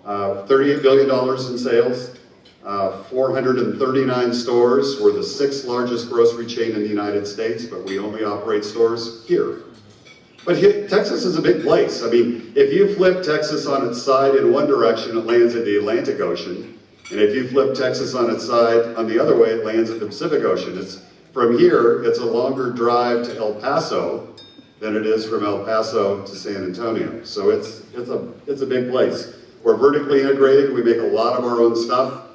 $38 billion in sales, 439 stores. We're the 6th largest grocery chain in the United States, but we only operate stores here. But Texas is a big place. I mean, if you flip Texas on its side in one direction, it lands in the Atlantic Ocean. And if you flip Texas on its side on the other way, it lands in the Pacific Ocean. From here, it's a longer drive to El Paso than it is from El Paso to San Antonio. So it's a big place. We're vertically integrated. We make a lot of our own stuff.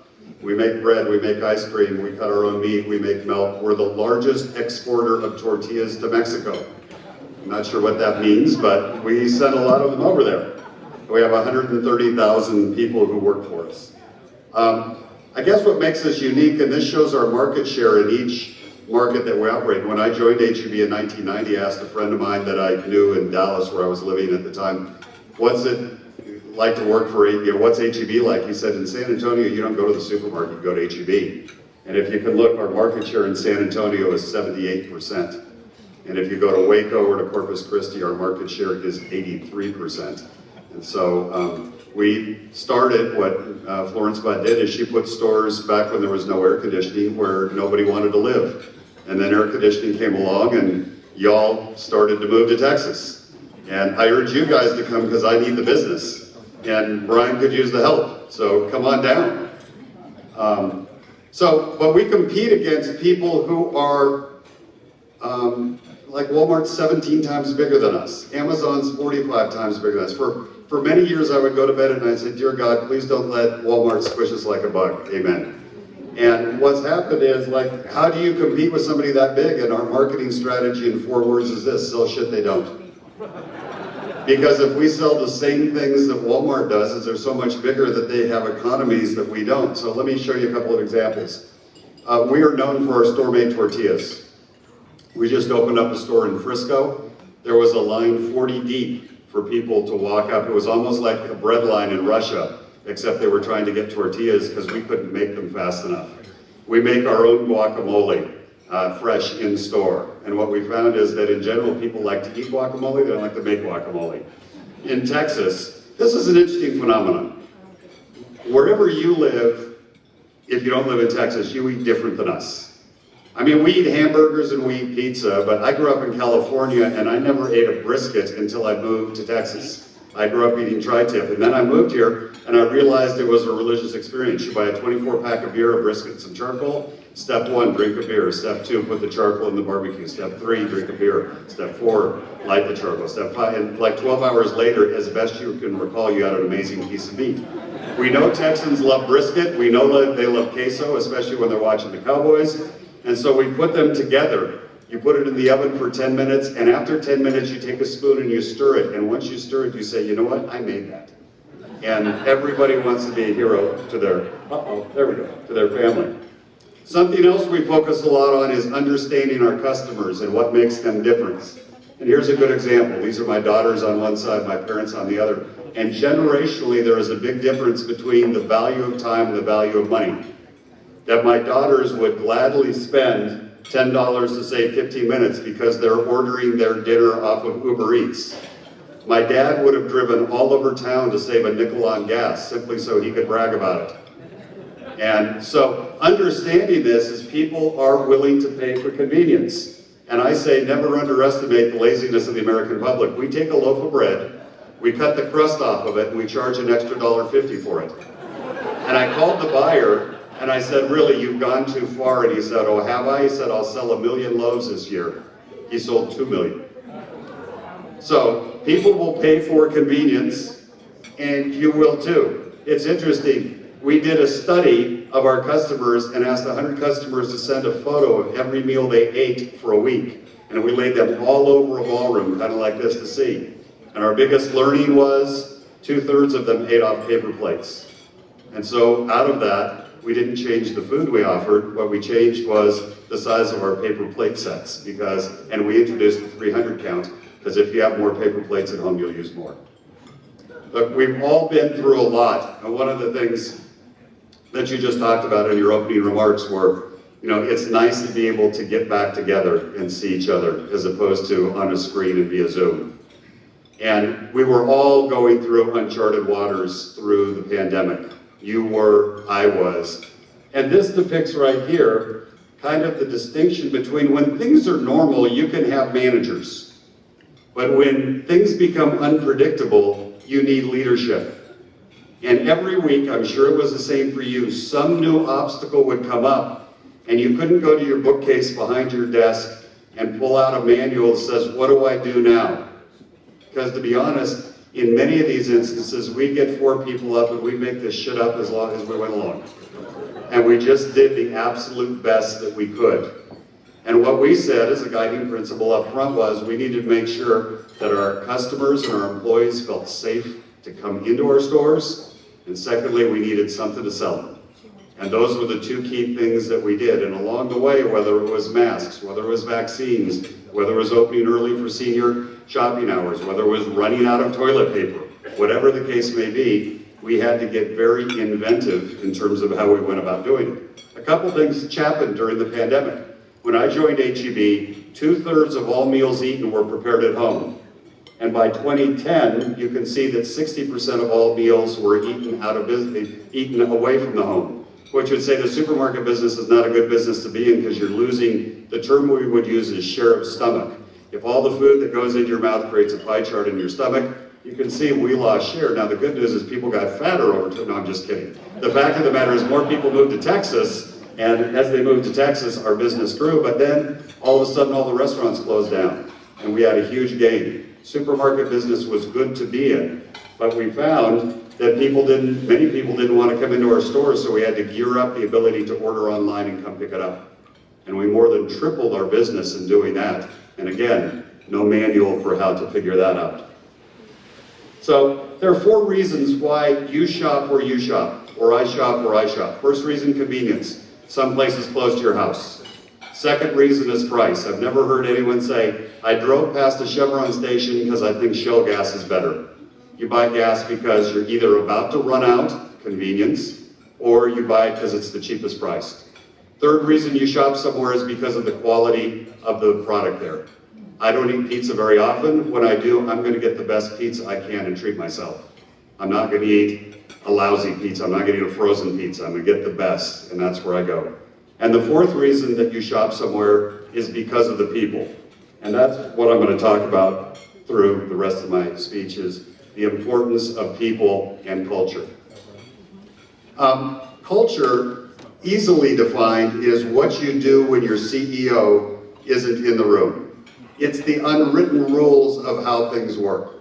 We make bread, we make ice cream, we cut our own meat, we make milk. We're the largest exporter of tortillas to Mexico. I'm not sure what that means, but we send a lot of them over there. We have 130,000 people who work for us. I guess what makes us unique, and this shows our market share in each market that we operate. When I joined HEB in 1990, I asked a friend of mine that I knew in Dallas, where I was living at the time, what's it like to work for HEB? What's HEB like? He said, in San Antonio, you don't go to the supermarket, you go to HEB. And if you can look, our market share in San Antonio is 78%. And if you go to Waco or to Corpus Christi, our market share is 83%. And so we started what Florence Budd did is she put stores back when there was no air conditioning where nobody wanted to live. And then air conditioning came along and y'all started to move to Texas. And I urge you guys to come because I need the business. And Brian could use the help, so come on down. But we compete against people who are, like Walmart's 17 times bigger than us. Amazon's 45 times bigger than us. For many years I would go to bed at night and say, dear God, please don't let Walmart squish us like a bug, amen. And what's happened is, like, how do you compete with somebody that big? And our marketing strategy in 4 words is this: sell shit they don't. Because if we sell the same things that Walmart does, is they're so much bigger that they have economies that we don't. So let me show you a couple of examples. We are known for our store-made tortillas. We just opened up a store in Frisco. There was a line 40 deep for people to walk up. It was almost like a bread line in Russia, except they were trying to get tortillas because we couldn't make them fast enough. We make our own guacamole. Fresh in store. And what we found is that in general, people like to eat guacamole, they don't like to make guacamole. In Texas, this is an interesting phenomenon. Wherever you live, if you don't live in Texas, you eat different than us. I mean, we eat hamburgers and we eat pizza, but I grew up in California and I never ate a brisket until I moved to Texas. I grew up eating tri-tip, and then I moved here and I realized it was a religious experience. You buy a 24-pack of beer, a brisket, and some charcoal. Step 1, drink a beer. Step 2, put the charcoal in the barbecue. Step 3, drink a beer. Step 4, light the charcoal. Step 5, and like 12 hours later, as best you can recall, you had an amazing piece of meat. We know Texans love brisket. We know they love queso, especially when they're watching the Cowboys. And so we put them together. You put it in the oven for 10 minutes, and after 10 minutes, you take a spoon and you stir it. And once you stir it, you say, you know what? I made that. And everybody wants to be a hero to their, to their family. Something else we focus a lot on is understanding our customers and what makes them different. And here's a good example. These are my daughters on one side, my parents on the other. And generationally, there is a big difference between the value of time and the value of money. That my daughters would gladly spend $10 to save 15 minutes because they're ordering their dinner off of Uber Eats. My dad would have driven all over town to save a nickel on gas simply so he could brag about it. And so understanding this is people are willing to pay for convenience. And I say never underestimate the laziness of the American public. We take a loaf of bread, we cut the crust off of it, and we charge an extra $1.50 for it. And I called the buyer and I said, really, you've gone too far. And he said, oh, have I? He said, I'll sell 1 million loaves this year. He sold 2 million. So people will pay for convenience, and you will too. It's interesting. We did a study of our customers and asked 100 customers to send a photo of every meal they ate for a week. And we laid them all over a ballroom, kind of like this, to see. And our biggest learning was 2/3 of them ate off paper plates. And so out of that, we didn't change the food we offered. What we changed was the size of our paper plate sets, and we introduced the 300 count, because if you have more paper plates at home, you'll use more. Look, we've all been through a lot, and one of the things that you just talked about in your opening remarks were, it's nice to be able to get back together and see each other, as opposed to on a screen and via Zoom. And we were all going through uncharted waters through the pandemic. You were, I was. And this depicts right here kind of the distinction between when things are normal, you can have managers. But when things become unpredictable, you need leadership. And every week, I'm sure it was the same for you, some new obstacle would come up and you couldn't go to your bookcase behind your desk and pull out a manual that says, what do I do now? Because to be honest, in many of these instances, we'd get 4 people up and we'd make this shit up as long as we went along. And we just did the absolute best that we could. And what we said as a guiding principle up front was we needed to make sure that our customers and our employees felt safe to come into our stores. And secondly, we needed something to sell them. And those were the 2 key things that we did. And along the way, whether it was masks, whether it was vaccines, whether it was opening early for senior shopping hours, whether it was running out of toilet paper, whatever the case may be, we had to get very inventive in terms of how we went about doing it. A couple things happened during the pandemic. When I joined HEB, 2/3 of all meals eaten were prepared at home. And by 2010, you can see that 60% of all meals were eaten away from the home, which would say the supermarket business is not a good business to be in because you're losing, the term we would use is share of stomach. If all the food that goes into your mouth creates a pie chart in your stomach, you can see we lost share. Now the good news is people got fatter over time. No, I'm just kidding. The fact of the matter is more people moved to Texas, and as they moved to Texas, our business grew, but then all of a sudden all the restaurants closed down, and we had a huge gain. Supermarket business was good to be in, but we found that many people didn't want to come into our stores, so we had to gear up the ability to order online and come pick it up. And we more than tripled our business in doing that. And again, no manual for how to figure that out. So there are 4 reasons why you shop where you shop, or I shop where I shop. First reason, convenience. Some places close to your house. Second reason is price. I've never heard anyone say, I drove past a Chevron station because I think Shell gas is better. You buy gas because you're either about to run out, convenience, or you buy it because it's the cheapest price. Third reason you shop somewhere is because of the quality of the product there. I don't eat pizza very often. When I do, I'm going to get the best pizza I can and treat myself. I'm not going to eat a lousy pizza. I'm not going to eat a frozen pizza. I'm going to get the best, and that's where I go. And the 4th reason that you shop somewhere is because of the people. And that's what I'm going to talk about through the rest of my speech is the importance of people and culture. Culture, easily defined, is what you do when your CEO isn't in the room. It's the unwritten rules of how things work.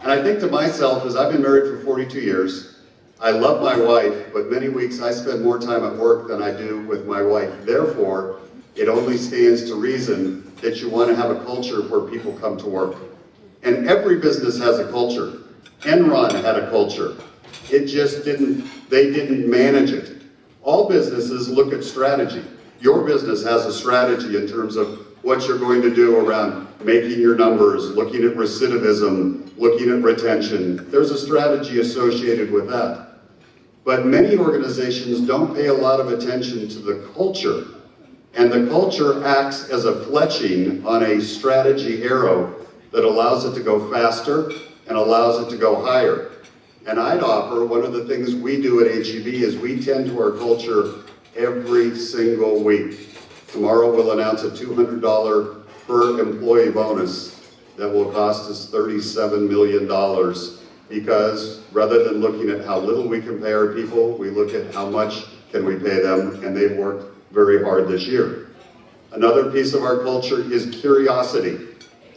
And I think to myself, as I've been married for 42 years, I love my wife, but many weeks I spend more time at work than I do with my wife. Therefore, it only stands to reason that you want to have a culture where people come to work. And every business has a culture. Enron had a culture. They didn't manage it. All businesses look at strategy. Your business has a strategy in terms of what you're going to do around making your numbers, looking at recidivism, looking at retention. There's a strategy associated with that. But many organizations don't pay a lot of attention to the culture. And the culture acts as a fletching on a strategy arrow that allows it to go faster and allows it to go higher. And I'd offer one of the things we do at HEB is we tend to our culture every single week. Tomorrow we'll announce a $200 per employee bonus that will cost us $37 million because rather than looking at how little we can pay our people, we look at how much can we pay them, and they've worked very hard this year. Another piece of our culture is curiosity.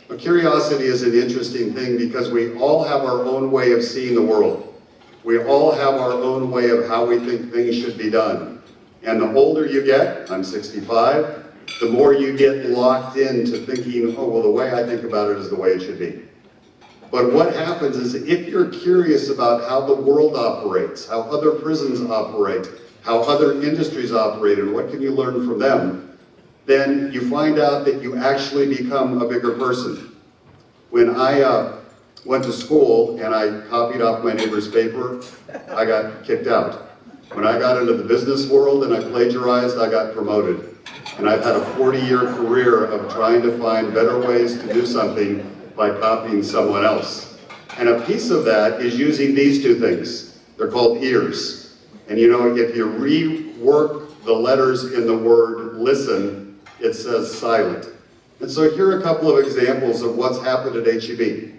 But curiosity is an interesting thing because we all have our own way of seeing the world. We all have our own way of how we think things should be done. And the older you get, I'm 65, the more you get locked into thinking, oh, well, the way I think about it is the way it should be. But what happens is if you're curious about how the world operates, how other prisons operate, how other industries operate, and what can you learn from them, then you find out that you actually become a bigger person. When I went to school and I copied off my neighbor's paper, I got kicked out. When I got into the business world and I plagiarized, I got promoted. And I've had a 40-year career of trying to find better ways to do something by copying someone else. And a piece of that is using these two things. They're called ears. And you know, if you rework the letters in the word listen, it says silent. And so here are a couple of examples of what's happened at H-E-B.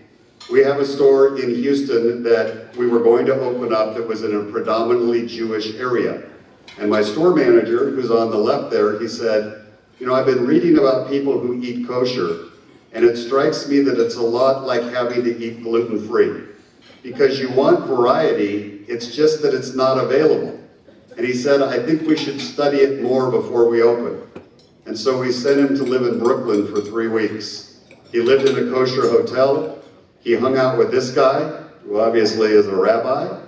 We have a store in Houston that we were going to open up that was in a predominantly Jewish area. And my store manager, who's on the left there, he said, you know, I've been reading about people who eat kosher, and it strikes me that it's a lot like having to eat gluten-free. Because you want variety, it's just that it's not available. And he said, I think we should study it more before we open. And so we sent him to live in Brooklyn for 3 weeks. He lived in a kosher hotel. He hung out with this guy, who obviously is a rabbi.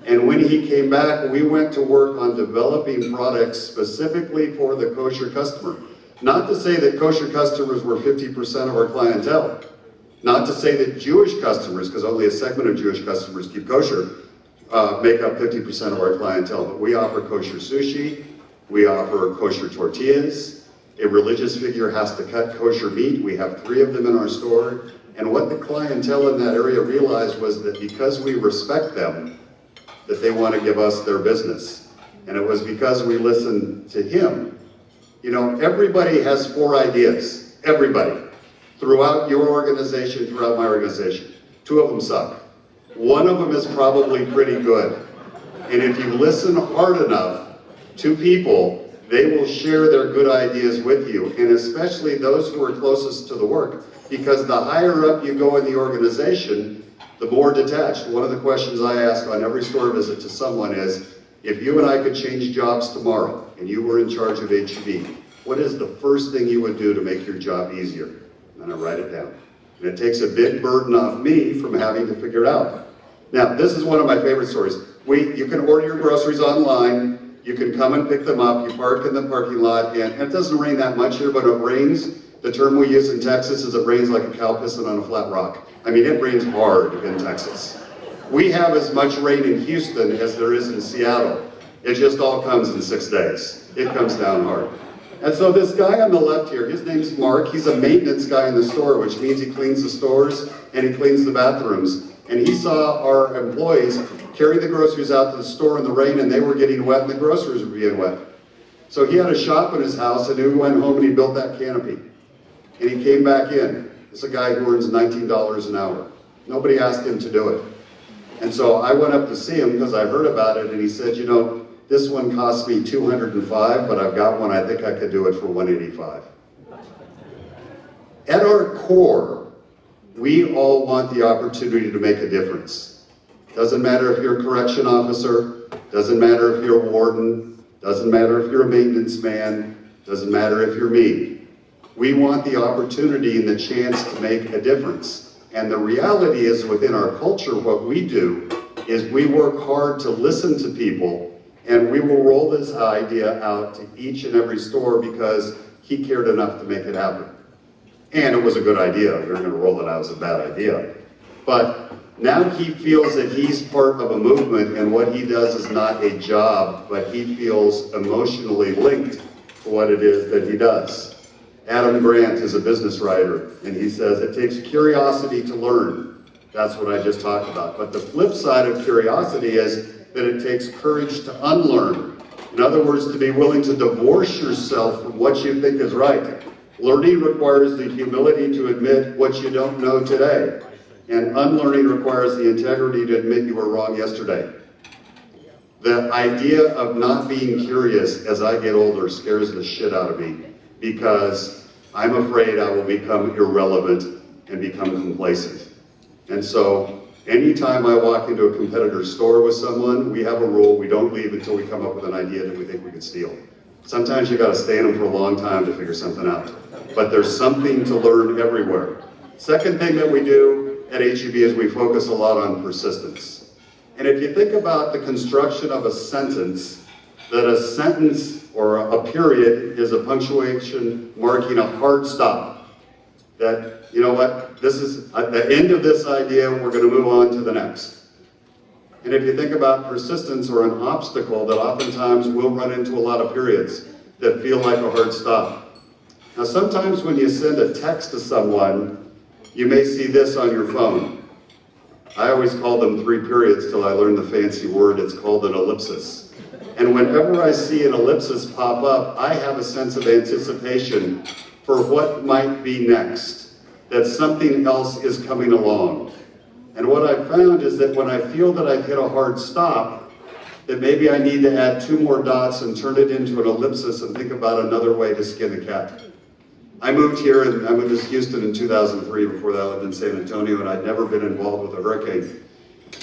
And when he came back, we went to work on developing products specifically for the kosher customer. Not to say that kosher customers were 50% of our clientele. Not to say that Jewish customers, because only a segment of Jewish customers keep kosher, make up 50% of our clientele. But we offer kosher sushi, we offer kosher tortillas. A religious figure has to cut kosher meat. We have 3 of them in our store. And what the clientele in that area realized was that because we respect them, that they want to give us their business. And it was because we listened to him. You know, everybody has 4 ideas. Everybody. Throughout your organization, throughout my organization. 2 of them suck. 1 of them is probably pretty good. And if you listen hard enough to people, they will share their good ideas with you, and especially those who are closest to the work, because the higher up you go in the organization, the more detached. One of the questions I ask on every store visit to someone is, if you and I could change jobs tomorrow, and you were in charge of H-E-B, what is the first thing you would do to make your job easier? And I write it down. And it takes a big burden off me from having to figure it out. Now, this is one of my favorite stories. You can order your groceries online. You can come and pick them up. You park in the parking lot, and it doesn't rain that much here, but it rains. The term we use in Texas is it rains like a cow pissing on a flat rock. I mean, it rains hard in Texas. We have as much rain in Houston as there is in Seattle. It just all comes in 6 days. It comes down hard. And so this guy on the left here, his name's Mark. He's a maintenance guy in the store, which means he cleans the stores and he cleans the bathrooms. And he saw our employees carry the groceries out to the store in the rain, and they were getting wet and the groceries were being wet. So he had a shop in his house, and he went home and he built that canopy. And he came back in. This is a guy who earns $19 an hour. Nobody asked him to do it. And so I went up to see him because I heard about it, and he said, you know, this one cost me $205, but I've got one, I think I could do it for $185. At our core, we all want the opportunity to make a difference. Doesn't matter if you're a correction officer, doesn't matter if you're a warden, doesn't matter if you're a maintenance man, doesn't matter if you're me. We want the opportunity and the chance to make a difference. And the reality is, within our culture, what we do is we work hard to listen to people, and we will roll this idea out to each and every store because he cared enough to make it happen. And it was a good idea. We were going to roll it out as a bad idea. But now he feels that he's part of a movement, and what he does is not a job, but he feels emotionally linked to what it is that he does. Adam Grant is a business writer, and he says it takes curiosity to learn. That's what I just talked about. But the flip side of curiosity is that it takes courage to unlearn. In other words, to be willing to divorce yourself from what you think is right. Learning requires the humility to admit what you don't know today. And unlearning requires the integrity to admit you were wrong yesterday. The idea of not being curious as I get older scares the shit out of me, because I'm afraid I will become irrelevant and become complacent. And so anytime I walk into a competitor's store with someone, we have a rule: we don't leave until we come up with an idea that we think we can steal. Sometimes you gotta stay in them for a long time to figure something out. But there's something to learn everywhere. Second thing that we do at H-E-B is we focus a lot on persistence. And if you think about the construction of a sentence, that a sentence or a period is a punctuation marking a hard stop. That, you know what, this is at the end of this idea, we're going to move on to the next. And if you think about persistence or an obstacle, that oftentimes we'll run into a lot of periods that feel like a hard stop. Now sometimes when you send a text to someone, You may see this on your phone. I always call them 3 periods till I learned the fancy word. It's called an ellipsis. And whenever I see an ellipsis pop up, I have a sense of anticipation for what might be next, that something else is coming along. And what I found is that when I feel that I've hit a hard stop, that maybe I need to add 2 more dots and turn it into an ellipsis and think about another way to skin a cat. I moved here, and I moved to Houston in 2003. Before that, I lived in San Antonio, and I'd never been involved with a hurricane.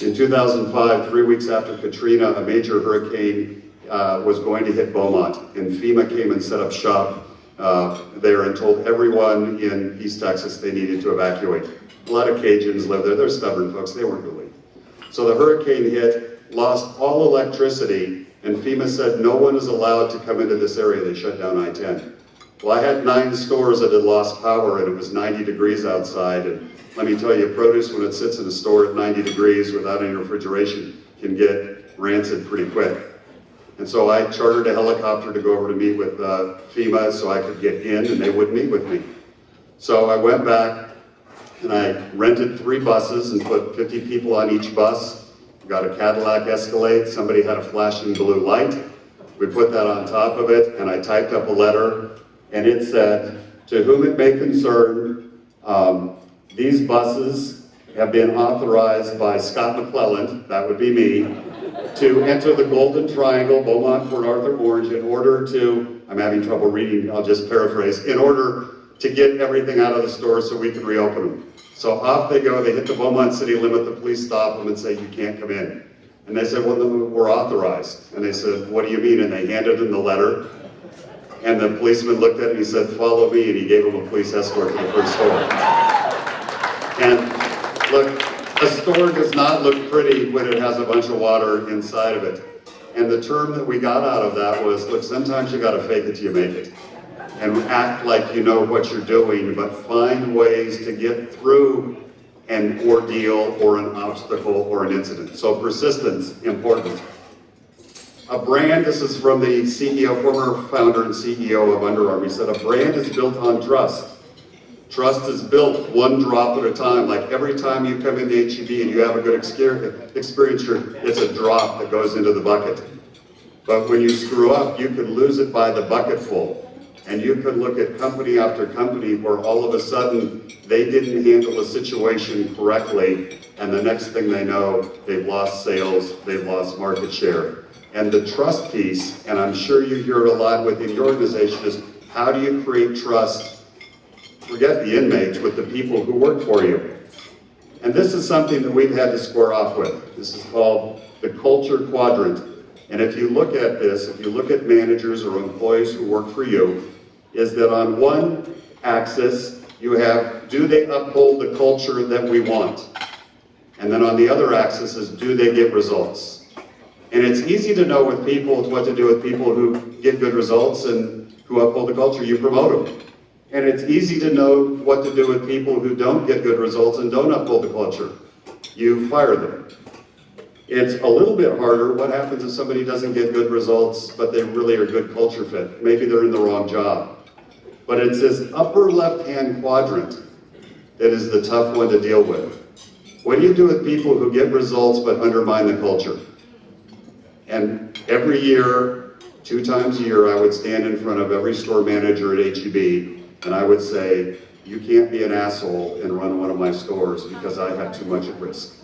In 2005, 3 weeks after Katrina, a major hurricane was going to hit Beaumont, and FEMA came and set up shop there and told everyone in East Texas they needed to evacuate. A lot of Cajuns live there. They're stubborn folks. They weren't going to leave. So the hurricane hit, lost all electricity, and FEMA said no one is allowed to come into this area. They shut down I-10. Well, I had 9 stores that had lost power, and it was 90 degrees outside. And let me tell you, produce, when it sits in a store at 90 degrees without any refrigeration, can get rancid pretty quick. And so I chartered a helicopter to go over to meet with FEMA so I could get in, and they would meet with me. So I went back, and I rented 3 buses and put 50 people on each bus. Got a Cadillac Escalade. Somebody had a flashing blue light. We put that on top of it, and I typed up a letter, and it said, "To whom it may concern, these buses have been authorized by Scott McClelland," that would be me, "to enter the Golden Triangle, Beaumont, Port Arthur, Orange, in order to," I'm having trouble reading, I'll just paraphrase, "in order to get everything out of the store so we can reopen them." So off they go, they hit the Beaumont city limit, the police stop them and say, "You can't come in." And they said, "Well, then we're authorized." And they said, "What do you mean?" And they handed them the letter. And the policeman looked at it and he said, "Follow me," and he gave him a police escort to the first store. And look, a store does not look pretty when it has a bunch of water inside of it. And the term that we got out of that was, look, sometimes you gotta fake it till you make it. And act like you know what you're doing, but find ways to get through an ordeal or an obstacle or an incident. So persistence, important. A brand, this is from the CEO, former founder and CEO of Under Armour, he said, "A brand is built on trust. Trust is built one drop at a time. Like every time you come into H-E-B and you have a good experience, it's a drop that goes into the bucket. But when you screw up, you could lose it by the bucketful. And you could look at company after company where all of a sudden they didn't handle a situation correctly, and the next thing they know, they've lost sales, they've lost market share. And the trust piece, and I'm sure you hear it a lot within your organization, is how do you create trust, forget the inmates, with the people who work for you? And this is something that we've had to square off with. This is called the culture quadrant. And if you look at this, if you look at managers or employees who work for you, is that on one axis, you have, do they uphold the culture that we want? And then on the other axis is, do they get results? And it's easy to know with people what to do with people who get good results and who uphold the culture. You promote them. And it's easy to know what to do with people who don't get good results and don't uphold the culture. You fire them. It's a little bit harder. What happens if somebody doesn't get good results, but they really are good culture fit? Maybe they're in the wrong job. But it's this upper left-hand quadrant that is the tough one to deal with. What do you do with people who get results but undermine the culture? And every year, 2 times a year, I would stand in front of every store manager at H-E-B, and I would say, "You can't be an asshole and run one of my stores because I have too much at risk.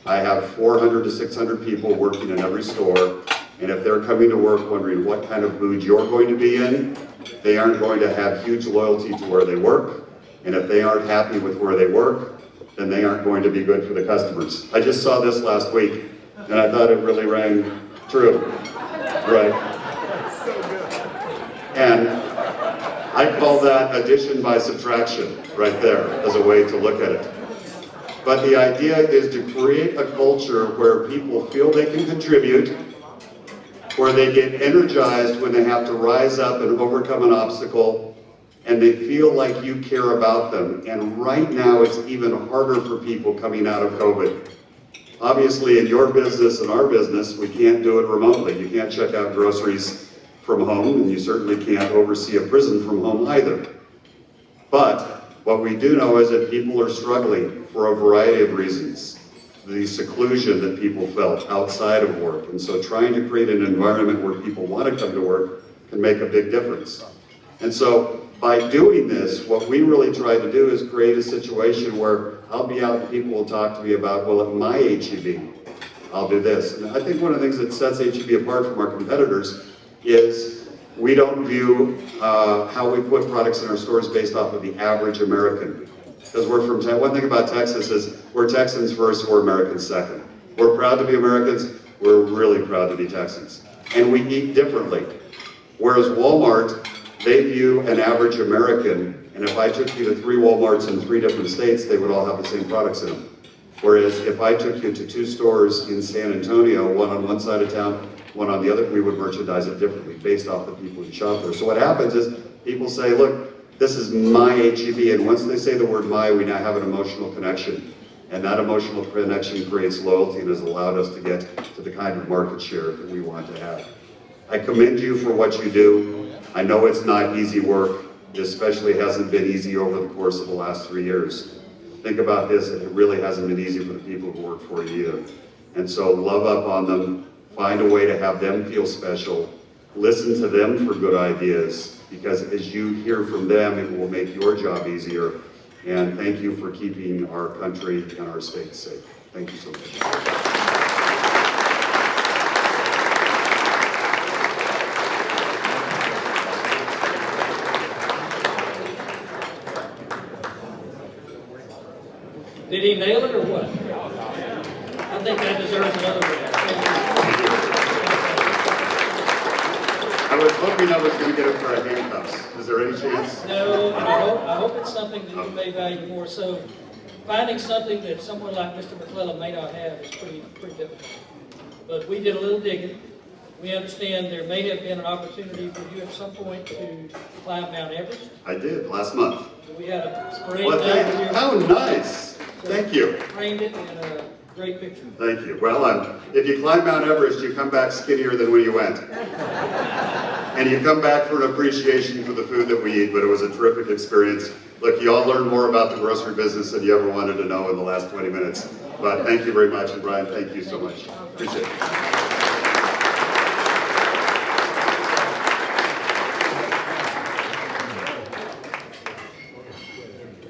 I have 400 to 600 people working in every store, and if they're coming to work wondering what kind of mood you're going to be in, they aren't going to have huge loyalty to where they work, and if they aren't happy with where they work, then they aren't going to be good for the customers." I just saw this last week, and I thought it really rang true, right? And I call that addition by subtraction right there as a way to look at it. But the idea is to create a culture where people feel they can contribute, where they get energized when they have to rise up and overcome an obstacle, and they feel like you care about them. And right now, it's even harder for people coming out of COVID. Obviously, in your business and our business, we can't do it remotely. You can't check out groceries from home, and you certainly can't oversee a prison from home either. But What we do know is that people are struggling for a variety of reasons. The seclusion that people felt outside of work. And so trying to create an environment where people want to come to work can make a big difference. And so by doing this, what we really try to do is create a situation where I'll be out and people will talk to me about, well, at my HEB, I'll do this. And I think one of the things that sets HEB apart from our competitors is we don't view how we put products in our stores based off of the average American. Because we're from, one thing about Texas is we're Texans first, we're Americans second. We're proud to be Americans, we're really proud to be Texans. And we eat differently. Whereas Walmart, they view an average American, and if I took you to 3 Walmarts in 3 different states, they would all have the same products in them. Whereas if I took you to 2 stores in San Antonio, one on one side of town, one on the other, we would merchandise it differently based off the people who shop there. So what happens is people say, look, this is my HEB, and once they say the word my, we now have an emotional connection. And that emotional connection creates loyalty and has allowed us to get to the kind of market share that we want to have. I commend you for what you do. I know it's not easy work. It especially hasn't been easy over the course of the last 3 years. Think about this, it really hasn't been easy for the people who work for you either. And so love up on them, find a way to have them feel special, listen to them for good ideas, because as you hear from them, it will make your job easier. And thank you for keeping our country and our state safe. Thank you so much. Did he nail it or what? I think that deserves another one. I was hoping I was going to get a pair of handcuffs. Is there any chance? No, I hope it's something that you may value more. So finding something that someone like Mr. McClellan may not have is pretty difficult. But we did a little digging. We understand there may have been an opportunity for you at some point to climb Mount Everest. I did, last month. We had a parade Well, day here. how nice. Thank you. Framed it in a great picture. Thank you. Well, if you climb Mount Everest, you come back skinnier than when you went. And you come back for an appreciation for the food that we eat, but it was a terrific experience. Look, you all learned more about the grocery business than you ever wanted to know in the last 20 minutes. But thank you very much, and Brian, thank you so much. Appreciate it.